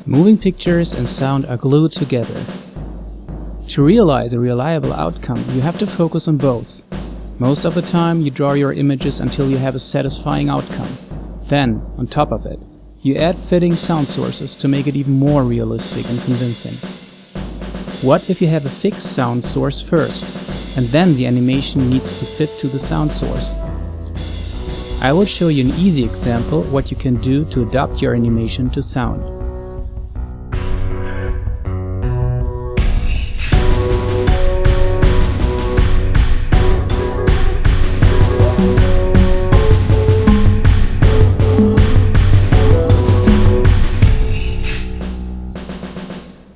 Moving pictures and sound are glued together. To realize a reliable outcome, you have to focus on both. Most of the time, you draw your images until you have a satisfying outcome. Then, on top of it, you add fitting sound sources to make it even more realistic and convincing. What if you have a fixed sound source first, and then the animation needs to fit to the sound source? I will show you an easy example what you can do to adapt your animation to sound.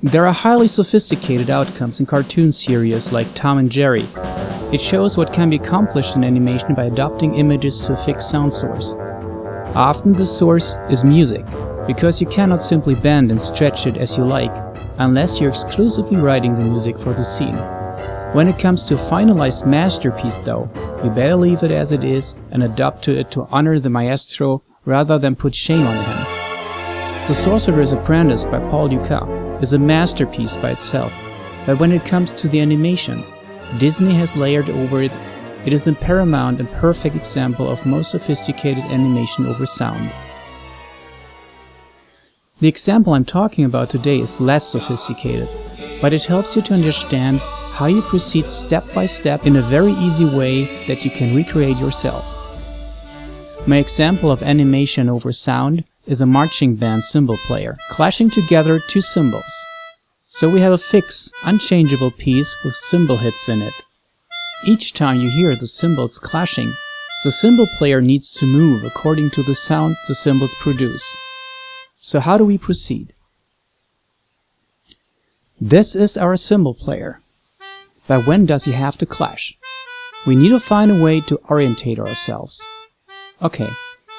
There are highly sophisticated outcomes in cartoon series like Tom and Jerry. It shows what can be accomplished in animation by adapting images to a fixed sound source. Often the source is music, because you cannot simply bend and stretch it as you like, unless you're exclusively writing the music for the scene. When it comes to a finalized masterpiece though, you better leave it as it is and adapt to it to honor the maestro rather than put shame on him. The Sorcerer's Apprentice by Paul Dukas is a masterpiece by itself, but when it comes to the animation, Disney has layered over it. It is the paramount and perfect example of most sophisticated animation over sound. The example I'm talking about today is less sophisticated, but it helps you to understand how you proceed step by step in a very easy way that you can recreate yourself. My example of animation over sound is a marching band cymbal player, clashing together two cymbals. So we have a fixed, unchangeable piece with cymbal hits in it. Each time you hear the cymbals clashing, the cymbal player needs to move according to the sound the cymbals produce. So how do we proceed? This is our cymbal player. But when does he have to clash? We need to find a way to orientate ourselves. Okay.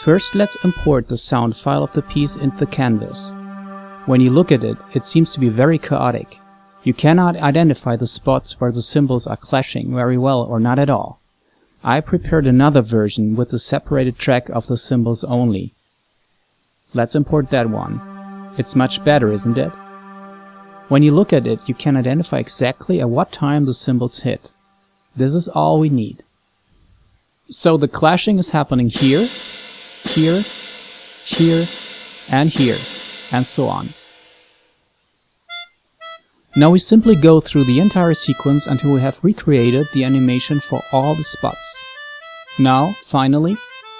First, let's import the sound file of the piece into the canvas. When you look at it, it seems to be very chaotic. You cannot identify the spots where the cymbals are clashing very well or not at all. I prepared another version with a separated track of the cymbals only. Let's import that one. It's much better, isn't it? When you look at it, you can identify exactly at what time the cymbals hit. This is all we need. So the clashing is happening here, here, here, and here, and so on. Now we simply go through the entire sequence until we have recreated the animation for all the spots. Now, finally,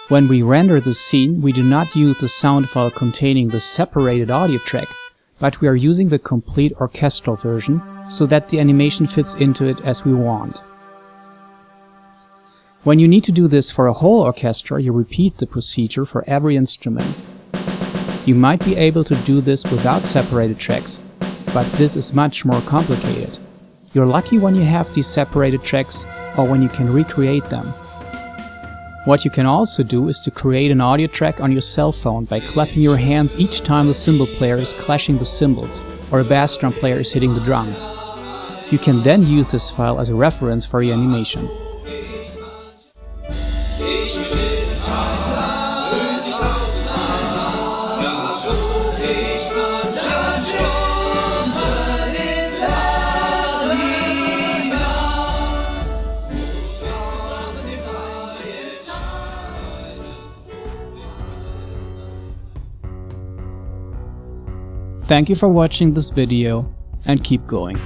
when we render the scene, we do not use the sound file containing the separated audio track, but we are using the complete orchestral version so that the animation fits into it as we want. When you need to do this for a whole orchestra, you repeat the procedure for every instrument. You might be able to do this without separated tracks, but this is much more complicated. You're lucky when you have these separated tracks or when you can recreate them. What you can also do is to create an audio track on your cell phone by clapping your hands each time the cymbal player is clashing the cymbals or a bass drum player is hitting the drum. You can then use this file as a reference for your animation. Thank you for watching this video and keep going.